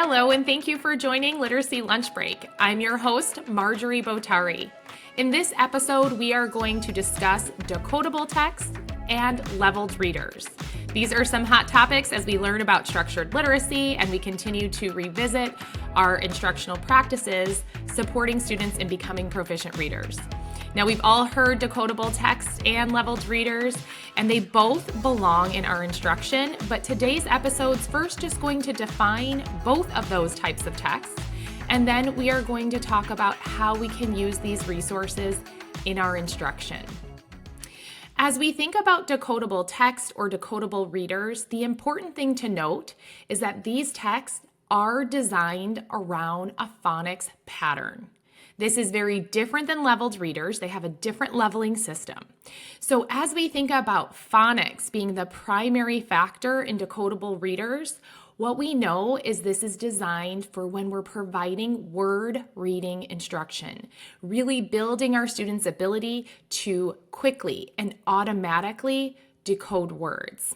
Hello, and thank you for joining Literacy Lunch Break. I'm your host, Marjorie Bottari. In this episode, we are going to discuss decodable text and leveled readers. These are some hot topics as we learn about structured literacy and we continue to revisit our instructional practices supporting students in becoming proficient readers. Now, we've all heard decodable text and leveled readers, and they both belong in our instruction, but today's episode's first just going to define both of those types of text, and then we are going to talk about how we can use these resources in our instruction. As we think about decodable text or decodable readers, the important thing to note is that these texts are designed around a phonics pattern. This is very different than leveled readers. They have a different leveling system. So as we think about phonics being the primary factor in decodable readers, what we know is this is designed for when we're providing word reading instruction, really building our students' ability to quickly and automatically decode words.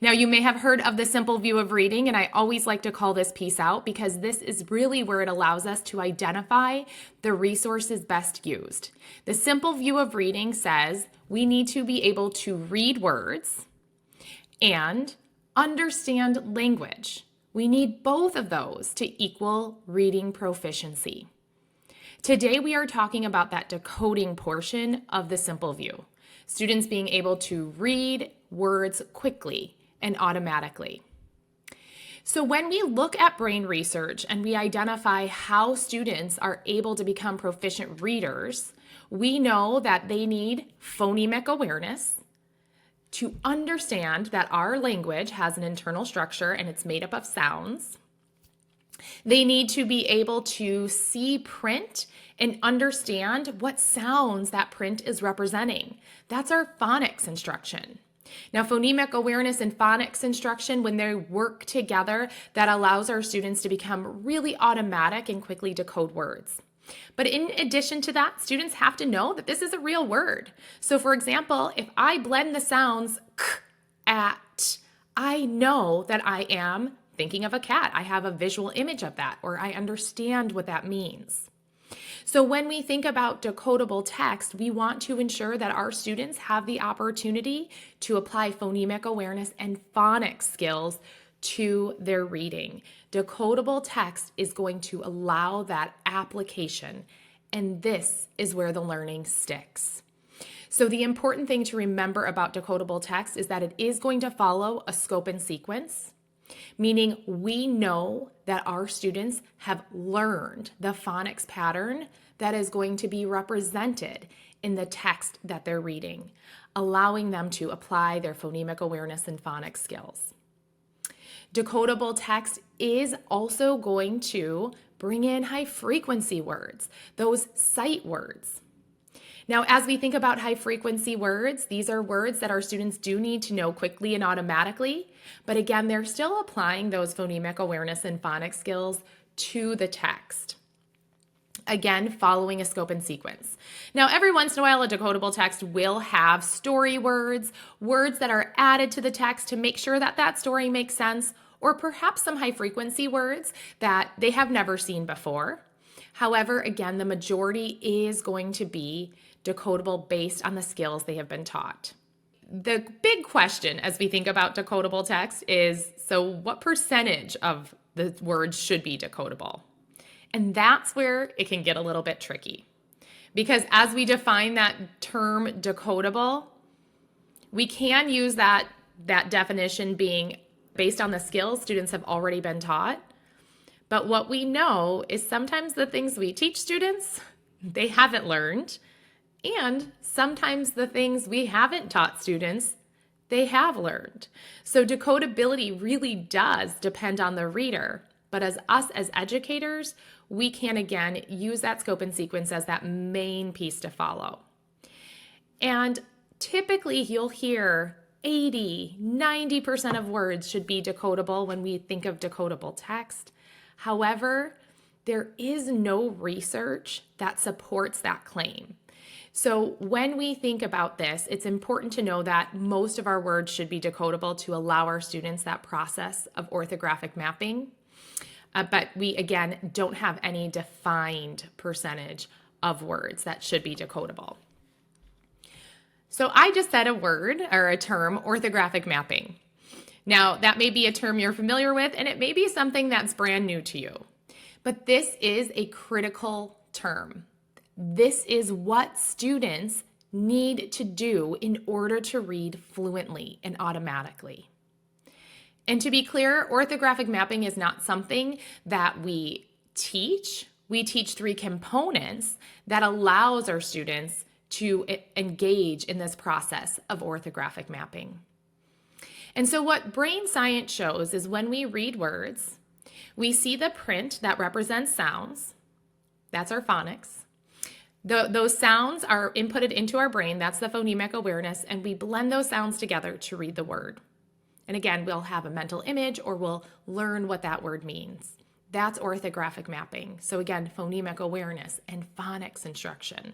Now, you may have heard of the simple view of reading, and I always like to call this piece out because this is really where it allows us to identify the resources best used. The simple view of reading says we need to be able to read words and understand language. We need both of those to equal reading proficiency. Today, we are talking about that decoding portion of the simple view. Students being able to read words quickly and automatically. So when we look at brain research and we identify how students are able to become proficient readers, we know that they need phonemic awareness to understand that our language has an internal structure and it's made up of sounds. They need to be able to see print and understand what sounds that print is representing. That's our phonics instruction. Now, phonemic awareness and phonics instruction, when they work together, that allows our students to become really automatic and quickly decode words. But in addition to that, students have to know that this is a real word. So for example, if I blend the sounds k, at, I know that I am thinking of a cat. I have a visual image of that, or I understand what that means. So when we think about decodable text, we want to ensure that our students have the opportunity to apply phonemic awareness and phonics skills to their reading. Decodable text is going to allow that application, and this is where the learning sticks. So the important thing to remember about decodable text is that it is going to follow a scope and sequence, meaning we know that our students have learned the phonics pattern that is going to be represented in the text that they're reading, allowing them to apply their phonemic awareness and phonics skills. Decodable text is also going to bring in high frequency words, those sight words. Now, as we think about high frequency words, these are words that our students do need to know quickly and automatically, but again, they're still applying those phonemic awareness and phonics skills to the text. Again, following a scope and sequence. Now, every once in a while, a decodable text will have story words, words that are added to the text to make sure that that story makes sense, or perhaps some high frequency words that they have never seen before. However, again, the majority is going to be decodable based on the skills they have been taught. The big question as we think about decodable text is, so what percentage of the words should be decodable? And that's where it can get a little bit tricky. Because as we define that term decodable, we can use that definition being based on the skills students have already been taught. But what we know is sometimes the things we teach students, they haven't learned. And sometimes the things we haven't taught students, they have learned. So decodability really does depend on the reader. But as us as educators, we can again use that scope and sequence as that main piece to follow. And typically you'll hear 80, 90% of words should be decodable when we think of decodable text. However, there is no research that supports that claim. So when we think about this, it's important to know that most of our words should be decodable to allow our students that process of orthographic mapping. but we, again, don't have any defined percentage of words that should be decodable. So I just said a word or a term, orthographic mapping. Now, that may be a term you're familiar with, and it may be something that's brand new to you. But this is a critical term. This is what students need to do in order to read fluently and automatically. And to be clear, orthographic mapping is not something that we teach. We teach 3 components that allows our students to engage in this process of orthographic mapping. And so what brain science shows is when we read words, we see the print that represents sounds. That's our phonics. Those sounds are inputted into our brain. That's the phonemic awareness. And we blend those sounds together to read the word. And again, we'll have a mental image or we'll learn what that word means. That's orthographic mapping. So again, phonemic awareness and phonics instruction.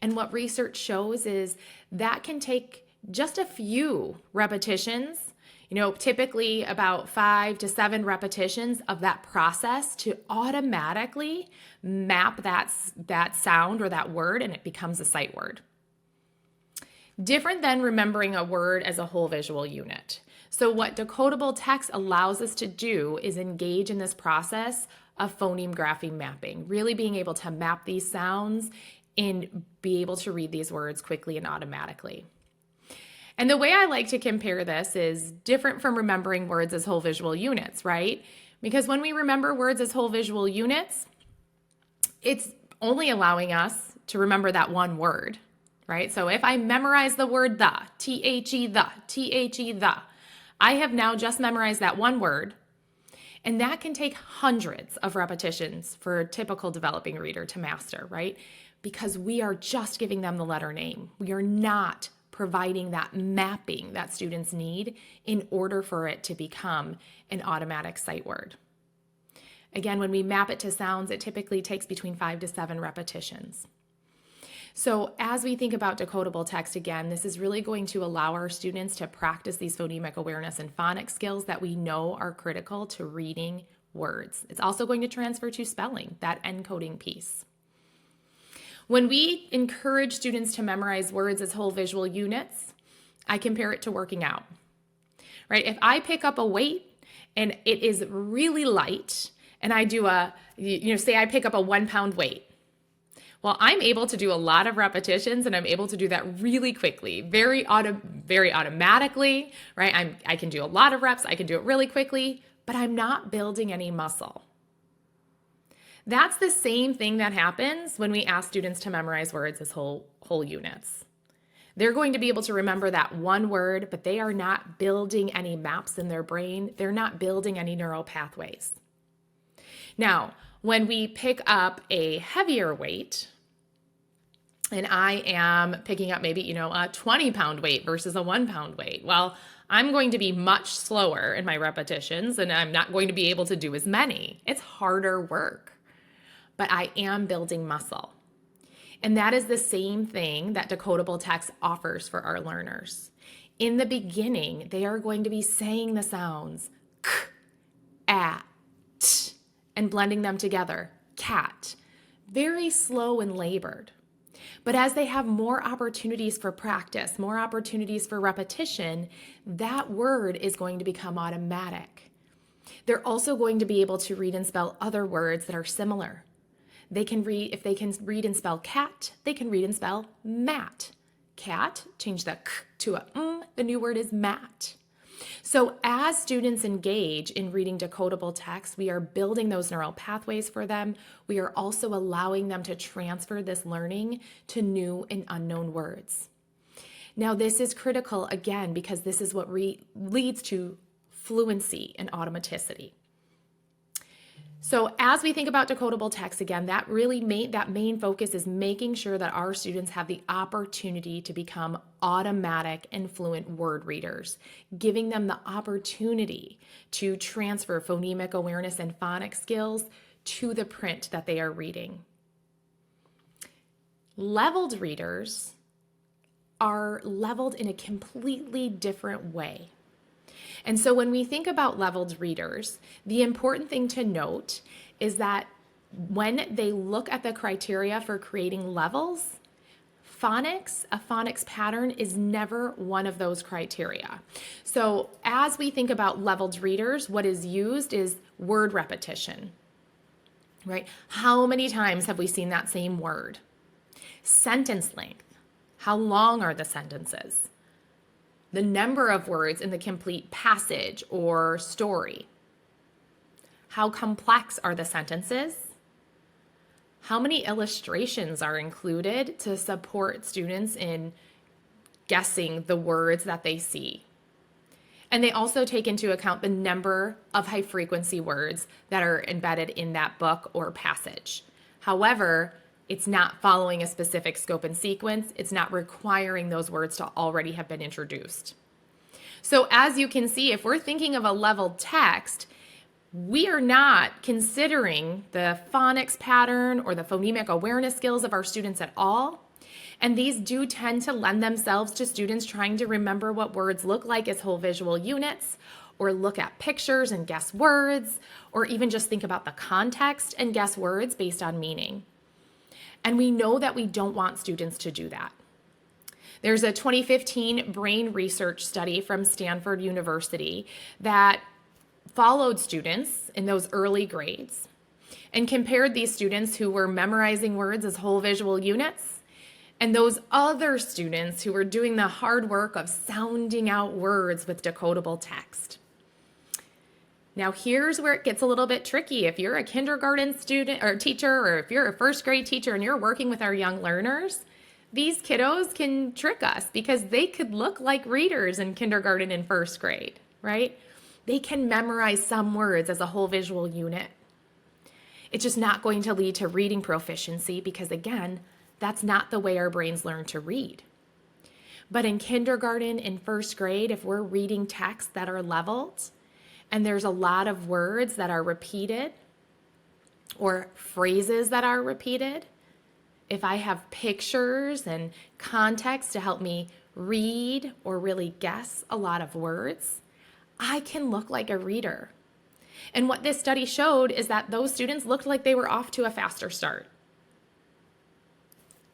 And what research shows is that can take just a few repetitions, typically about 5 to 7 repetitions of that process to automatically map that sound or that word, and it becomes a sight word. Different than remembering a word as a whole visual unit. So what decodable text allows us to do is engage in this process of phoneme grapheme mapping, really being able to map these sounds and be able to read these words quickly and automatically. And the way I like to compare this is different from remembering words as whole visual units, right? Because when we remember words as whole visual units, it's only allowing us to remember that one word, right? So if I memorize the word the, T-H-E, the, I have now just memorized that one word, and that can take hundreds of repetitions for a typical developing reader to master, right? Because we are just giving them the letter name. We are not providing that mapping that students need in order for it to become an automatic sight word. Again, when we map it to sounds, it typically takes between 5 to 7 repetitions. So as we think about decodable text, again, this is really going to allow our students to practice these phonemic awareness and phonics skills that we know are critical to reading words. It's also going to transfer to spelling, that encoding piece. When we encourage students to memorize words as whole visual units, I compare it to working out, right? If I pick up a weight and it is really light and I do say I pick up a 1 pound weight, well, I'm able to do a lot of repetitions and I'm able to do that really quickly, very automatically, right? I can do a lot of reps, I can do it really quickly, but I'm not building any muscle. That's the same thing that happens when we ask students to memorize words as whole units. They're going to be able to remember that one word, but they are not building any maps in their brain. They're not building any neural pathways. Now, when we pick up a heavier weight, and I am picking up maybe, a 20 pound weight versus a 1 pound weight, well, I'm going to be much slower in my repetitions and I'm not going to be able to do as many. It's harder work. But I am building muscle. And that is the same thing that decodable text offers for our learners. In the beginning, they are going to be saying the sounds k, at, t, and blending them together, cat, very slow and labored. But as they have more opportunities for practice, more opportunities for repetition, that word is going to become automatic. They're also going to be able to read and spell other words that are similar. If they can read and spell cat, they can read and spell mat. Cat, change the k to a the new word is mat. So as students engage in reading decodable text, we are building those neural pathways for them. We are also allowing them to transfer this learning to new and unknown words. Now, this is critical, again, because this is what leads to fluency and automaticity. So as we think about decodable text, again, that main focus is making sure that our students have the opportunity to become automatic and fluent word readers, giving them the opportunity to transfer phonemic awareness and phonics skills to the print that they are reading. Leveled readers are leveled in a completely different way. And so when we think about leveled readers, the important thing to note is that when they look at the criteria for creating levels, phonics, a phonics pattern is never one of those criteria. So as we think about leveled readers, what is used is word repetition, right? How many times have we seen that same word? Sentence length. How long are the sentences? The number of words in the complete passage or story. How complex are the sentences? How many illustrations are included to support students in guessing the words that they see? And they also take into account the number of high frequency words that are embedded in that book or passage. However, it's not following a specific scope and sequence. It's not requiring those words to already have been introduced. So as you can see, if we're thinking of a leveled text, we are not considering the phonics pattern or the phonemic awareness skills of our students at all. And these do tend to lend themselves to students trying to remember what words look like as whole visual units, or look at pictures and guess words, or even just think about the context and guess words based on meaning. And we know that we don't want students to do that. There's a 2015 brain research study from Stanford University that followed students in those early grades and compared these students who were memorizing words as whole visual units and those other students who were doing the hard work of sounding out words with decodable text. Now here's where it gets a little bit tricky. If you're a kindergarten student or teacher, or if you're a first grade teacher and you're working with our young learners, these kiddos can trick us because they could look like readers in kindergarten and first grade, right? They can memorize some words as a whole visual unit. It's just not going to lead to reading proficiency because, again, that's not the way our brains learn to read. But in kindergarten and first grade, if we're reading texts that are leveled and there's a lot of words that are repeated or phrases that are repeated, if I have pictures and context to help me read or really guess a lot of words, I can look like a reader. And what this study showed is that those students looked like they were off to a faster start.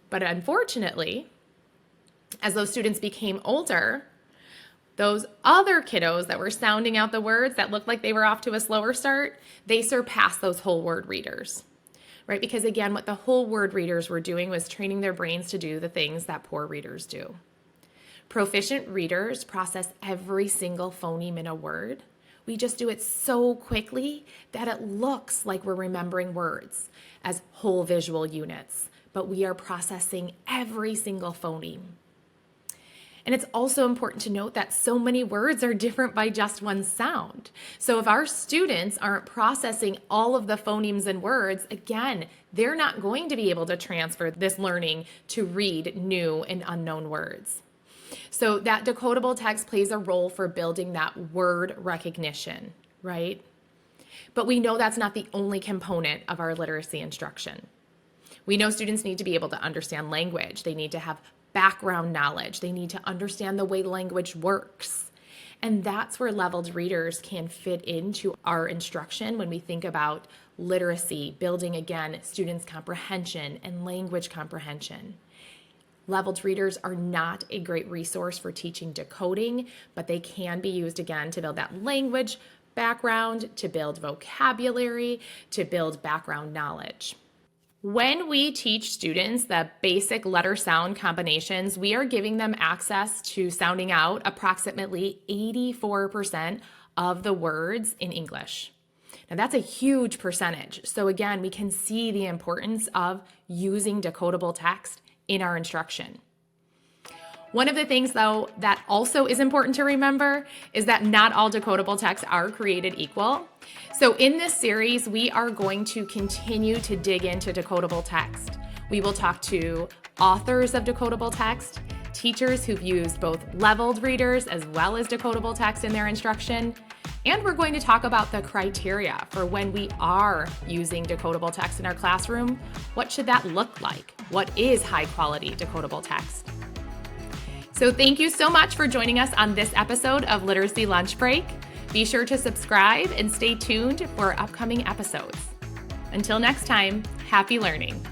But unfortunately, as those students became older, those other kiddos that were sounding out the words that looked like they were off to a slower start, they surpassed those whole word readers, right? Because again, what the whole word readers were doing was training their brains to do the things that poor readers do. Proficient readers process every single phoneme in a word. We just do it so quickly that it looks like we're remembering words as whole visual units, but we are processing every single phoneme. And it's also important to note that so many words are different by just one sound. So if our students aren't processing all of the phonemes and words, again, they're not going to be able to transfer this learning to read new and unknown words. So that decodable text plays a role for building that word recognition, right? But we know that's not the only component of our literacy instruction. We know students need to be able to understand language. They need to have background knowledge. They need to understand the way language works. And that's where leveled readers can fit into our instruction when we think about literacy, building, again, students' comprehension and language comprehension. Leveled readers are not a great resource for teaching decoding, but they can be used, again, to build that language background, to build vocabulary, to build background knowledge. When we teach students the basic letter sound combinations, we are giving them access to sounding out approximately 84% of the words in English. Now that's a huge percentage. So again, we can see the importance of using decodable text in our instruction. One of the things, though, that also is important to remember is that not all decodable texts are created equal. So in this series, we are going to continue to dig into decodable text. We will talk to authors of decodable text, teachers who've used both leveled readers as well as decodable text in their instruction, and we're going to talk about the criteria for when we are using decodable text in our classroom. What should that look like? What is high quality decodable text? So thank you so much for joining us on this episode of Literacy Lunch Break. Be sure to subscribe and stay tuned for upcoming episodes. Until next time, happy learning.